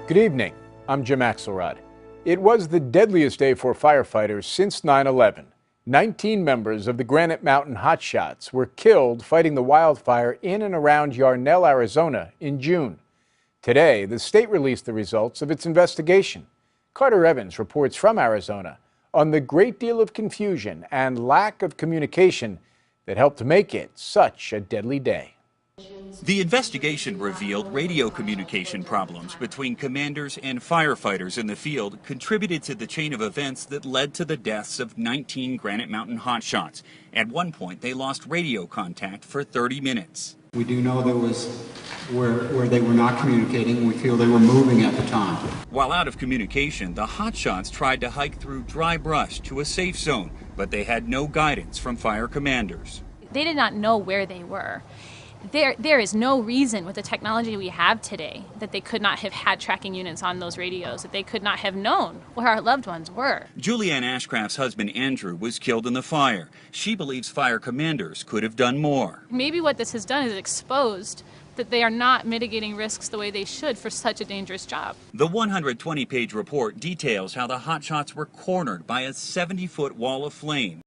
Good evening. I'm Jim Axelrod. It was the deadliest day for firefighters since 9/11. 19 members of the Granite Mountain Hotshots were killed fighting the wildfire in and around Yarnell, Arizona in June. Today, the state released the results of its investigation. Carter Evans reports from Arizona on the great deal of confusion and lack of communication that helped make it such a deadly day. The investigation revealed radio communication problems between commanders and firefighters in the field contributed to the chain of events that led to the deaths of 19 Granite Mountain hotshots. At one point, they lost radio contact for 30 minutes. We do know there was where they were not communicating. We feel they were moving at the time. While out of communication, the hotshots tried to hike through dry brush to a safe zone, but they had no guidance from fire commanders. They did not know where they were. There is no reason with the technology we have today that they could not have had tracking units on those radios, that they could not have known where our loved ones were. Julianne Ashcraft's husband Andrew was killed in the fire. She believes fire commanders could have done more. Maybe what this has done is exposed that they are not mitigating risks the way they should for such a dangerous job. The 120-page report details how the hotshots were cornered by a 70-foot wall of flame.